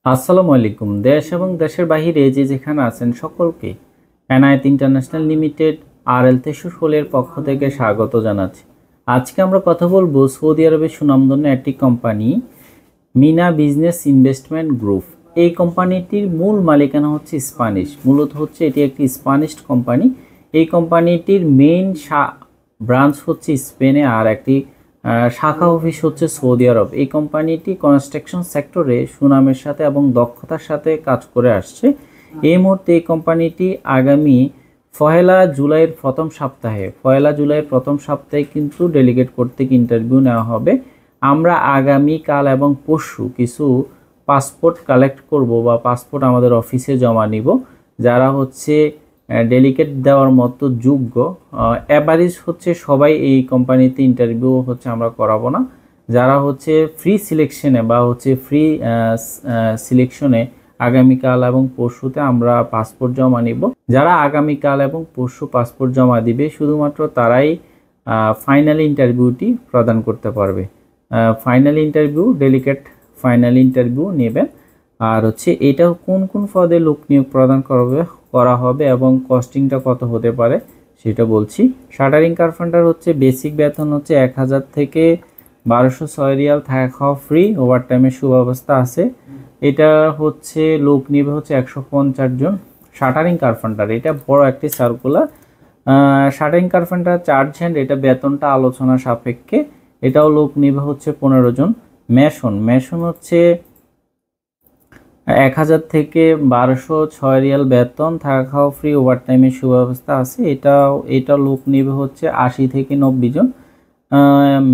আসসালামু আলাইকুম। দেশ এবং দেশের বাহিরে যে যেখানে আছেন সকলকে এনায়েত ইন্টারন্যাশনাল লিমিটেড RL63 এর পক্ষ থেকে স্বাগত জানাচ্ছি। আজকে আমরা কথা বলবো সৌদি আরবের সুনামধন্য একটি company Mina business investment group. এই কোম্পানিটির মূল মালিকানা হচ্ছে স্প্যানিশ, মূলত হচ্ছে এটি একটি স্প্যানিশ কোম্পানি। এই কোম্পানিটির মেইন ব্রাঞ্চ হচ্ছে স্পেনে আর একটি শাখা অফিস হচ্ছে সৌদি আরব। এই কোম্পানিটি কনস্ট্রাকশন সেক্টরে সুনামের সাথে এবং দক্ষতার সাথে কাজ করে আসছে। এই মুহূর্তে এই কোম্পানিটি আগামী পহেলা জুলাইয়ের প্রথম সপ্তাহে কিন্তু ডেলিগেট করতে ইন্টারভিউ নেওয়া হবে। আমরা আগামী কাল এবং পরশু কিছু পাসপোর্ট কালেক্ট করব বা পাসপোর্ট আমাদের অফিসে জমা নিব। যারা হচ্ছে ডেলিগেট দেওয়ার মতো যোগ্য, অ্যাভারেজ হচ্ছে সবাই এই কোম্পানিতে ইন্টারভিউ হচ্ছে আমরা করাবো না। যারা হচ্ছে ফ্রি সিলেকশনে বা হচ্ছে ফ্রি সিলেকশনে আগামীকাল এবং পরশুতে আমরা পাসপোর্ট জমা নিব। যারা আগামীকাল এবং পরশু পাসপোর্ট জমা দিবে শুধুমাত্র তারাই ফাইনাল ইন্টারভিউটি প্রদান করতে পারবে। Final interview delegate final interview নেবেন। আর হচ্ছে এটা কোন কোন পদে লোক নিয়োগ প্রদান করা হবে এবং কস্টিংটা কত হতে পারে সেটা বলছি। শাটারিং কার্পেন্টার হচ্ছে বেসিক বেতন হচ্ছে 1000 থেকে 1206 রিয়াল, থাকা খাওয়া ফ্রি, ওভারটাইমের সুব্যবস্থা আছে। এটা হচ্ছে লোক নিবে হচ্ছে 150 জন। শাটারিং কার্পেন্টার এটা বড় একটি circular. Shuttering carpenter charge hand, এটা বেতনটা আলোচনা সাপেক্ষে, এটাও লোক নিবে হচ্ছে 15 জন। মেশন হচ্ছে 1000 থেকে 1206 রিয়াল বেতন, থাকা খাওয়া ফ্রি, ওভারটাইমের সুব্যবস্থা আছে। এটা লোক নিবে হচ্ছে 80 থেকে 90 জন।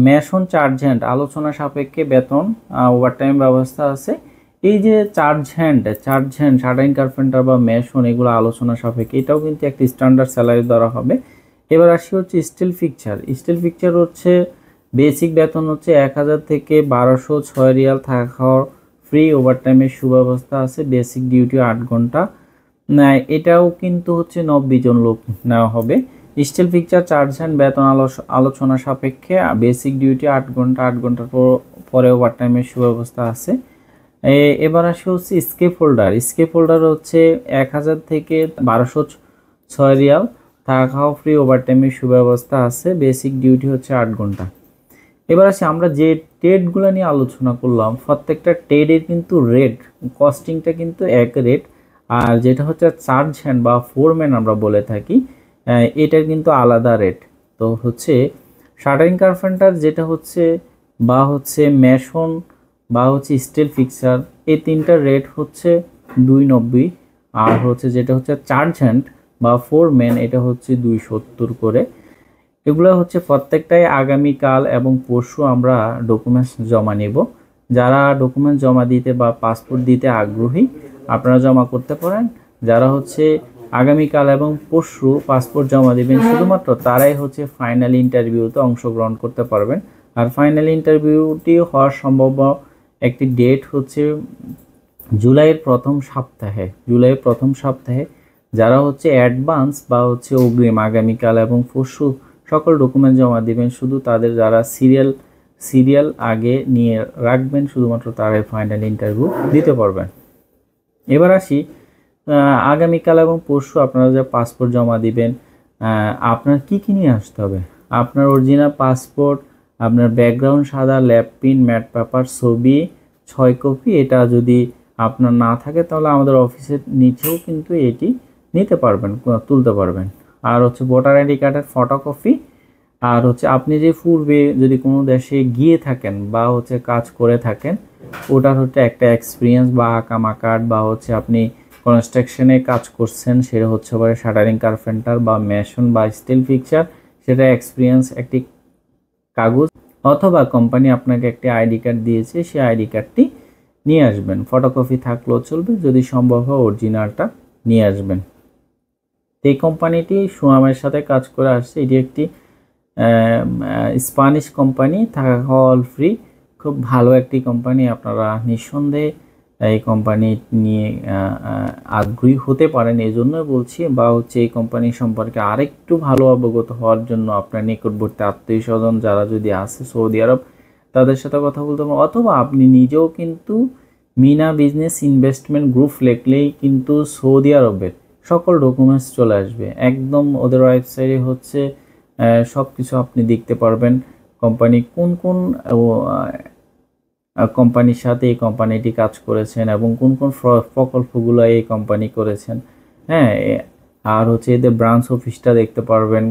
মেশন চার্জ হ্যান্ড আলোচনা সাপেক্ষে বেতন, ওভারটাইম ব্যবস্থা আছে। এই যে চার্জ হ্যান্ড শাটারিং কার্পেন্টার বা মেশন, এগুলো আলোচনা সাপেক্ষে, এটাও কিন্তু একটি স্ট্যান্ডার্ড স্যালারি ধরা হবে। এবার আসি হচ্ছে স্টিল ফিকচার হচ্ছে বেসিক বেতন হচ্ছে 1000 থেকে 1206 রিয়াল, থাকা খাওয়ার ফ্রি, ওভারটাইমের সুব্যবস্থা আছে। বেসিক ডিউটি 8 ঘন্টা। এটাও কিন্তু হচ্ছে 90 জন লোক নেওয়া হবে। স্টিল ফিকচার চার্জ হ্যান্ড বেতন আলোচনা সাপেক্ষে, বেসিক ডিউটি 8 ঘন্টা, 8 ঘন্টার পরে ওভারটাইমের সুব্যবস্থা আছে। এবার আসে হচ্ছে স্কেপ হোল্ডার হচ্ছে 1000 থেকে 1206 রিয়াল, থাকা খাওয়া ফ্রি, ওভারটাইমের সুব্যবস্থা আছে। বেসিক ডিউটি হচ্ছে 8 ঘন্টা। এবার আসি আমরা যে ট্রেডগুলো নিয়ে আলোচনা করলাম, প্রত্যেকটা ট্রেডের কিন্তু রেট কস্টিংটা কিন্তু এক রেট। আর যেটা হচ্ছে চার্জ হ্যান্ড বা ফোরম্যান আমরা বলে থাকি, এটার কিন্তু আলাদা রেট। তো হচ্ছে শাটারিং কার্পেন্টার যেটা হচ্ছে বা হচ্ছে মেশন বা হচ্ছে স্টিল ফিক্সার, এই তিনটার রেট হচ্ছে 290। আর হচ্ছে যেটা হচ্ছে চার্জ হ্যান্ড বা ফোরম্যান, এটা হচ্ছে 270 করে। এগুলো হচ্ছে প্রত্যেকটাই আগামীকাল এবং পরশু আমরা ডকুমেন্টস জমা নেব। যারা ডকুমেন্টস জমা দিতে বা পাসপোর্ট দিতে আগ্রহী আপনারা জমা করতে পারেন। যারা হচ্ছে আগামীকাল এবং পরশু পাসপোর্ট জমা দিবেন শুধুমাত্র তারাই হচ্ছে ফাইনাল ইন্টারভিউতে অংশগ্রহণ করতে পারবেন। আর ফাইনাল ইন্টারভিউটি হওয়ার সম্ভব একটি ডেট হচ্ছে জুলাইয়ের প্রথম সপ্তাহে। যারা হচ্ছে অ্যাডভান্স বা হচ্ছে অগ্রিম আগামীকাল এবং পরশু সকল ডকুমেন্ট জমা দিবেন, শুধু তাদের যারা সিরিয়াল আগে নিয়ে রাখবেন শুধুমাত্র তারাই ফাইনাল ইন্টারভিউ দিতে পারবেন। এবার আসি আগামীকাল এবং পরশু আপনারা যে পাসপোর্ট জমা দিবেন, আপনার কি নিয়ে আসতে হবে? আপনার অরিজিনাল পাসপোর্ট, আপনার ব্যাকগ্রাউন্ড সাদা, ল্যাব প্রিন্ট, ম্যাট পেপার, ছবি 6 কপি। এটা যদি আপনার না থাকে তাহলে আমাদের অফিসের নিচেও কিন্তু এটি নিতে পারবেন, তুলতে পারবেন। আর হচ্ছে ভোটার আইডি কার্ডের ফটোকপি। আর হচ্ছে আপনি যে পূর্বে যদি কোনো দেশে গিয়ে থাকেন বা হচ্ছে কাজ করে থাকেন, ওটার হচ্ছে একটা এক্সপিরিয়েন্স বা আকামা কার্ড, বা হচ্ছে আপনি কনস্ট্রাকশনে কাজ করছেন, সেটা হচ্ছে পরে শাটারিং কার্পেন্টার বা মেশন বা স্টিল ফিক্সার, সেটা এক্সপিরিয়েন্স একটি কাগজ, অথবা কোম্পানি আপনাকে একটি আইডি কার্ড দিয়েছে, সেই আইডি কার্ডটি নিয়ে আসবেন। ফটোকপি থাকলেও চলবে, যদি সম্ভব হয় অরিজিনালটা নিয়ে আসবেন। এই কোম্পানিটি সুনামের সাথে কাজ করে আসছে। এটি একটি স্প্যানিশ কোম্পানি, থাকা খাওয়া অল ফ্রি, খুব ভালো একটি কোম্পানি। আপনারা নিঃসন্দেহে এই কোম্পানি নিয়ে আগ্রহী হতে পারেন। এই জন্যই বলছি, বা হচ্ছে এই কোম্পানি সম্পর্কে আরেকটু ভালো অবগত হওয়ার জন্য আপনার নিকটবর্তী আত্মীয় স্বজন যারা যদি আছে সৌদি আরব, তাদের সাথে কথা বলতে পারেন, অথবা আপনি নিজেও কিন্তু মিনা বিজনেস ইনভেস্টমেন্ট গ্রুপ লিখলেই কিন্তু সৌদি আরবের সকল ডকুমেন্টস চলে আসবে। একদম ওদের ওয়েবসাইটে হচ্ছে সব কিছু আপনি দেখতে পারবেন, কোম্পানি কোন কোন কোম্পানির সাথে এই কোম্পানিটি কাজ করেছেন এবং কোন কোন প্রকল্পগুলো এই কোম্পানি করেছেন। হ্যাঁ, আর হচ্ছে এদের ব্রাঞ্চ অফিসটা দেখতে পারবেন,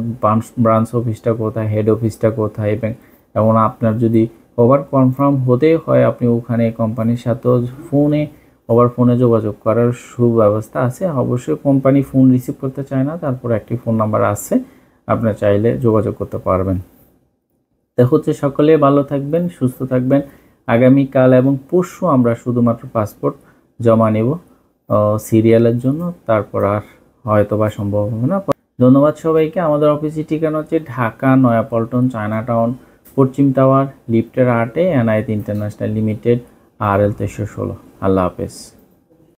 ব্রাঞ্চ অফিসটা কোথায়, হেড অফিসটা কোথায়, এবং আপনার যদি ওভার কনফার্ম হতে হয় আপনি ওখানে কোম্পানির সাথেও ফোনে যোগাযোগ করার সুব্যবস্থা আছে। অবশ্যই কোম্পানি ফোন রিসিভ করতে চায় না, তারপর একটি ফোন নাম্বার আছে, আপনার চাইলে যোগাযোগ করতে পারবেন। তো হচ্ছে সকলে ভালো থাকবেন, সুস্থ থাকবেন। আগামীকাল এবং পরশু আমরা শুধুমাত্র পাসপোর্ট জমা নেব সিরিয়ালের জন্য, তারপর আর হয়তো বা সম্ভব হবে না। ধন্যবাদ সবাইকে। আমাদের অফিসের ঠিকানা হচ্ছে ঢাকা নয়াপল্টন, চায়নাটাউন, পশ্চিম টাওয়ার, লিফটের 8-এ, এনায়েত ইন্টারন্যাশনাল লিমিটেড, RL 316। আল্লাহ হাফেজ।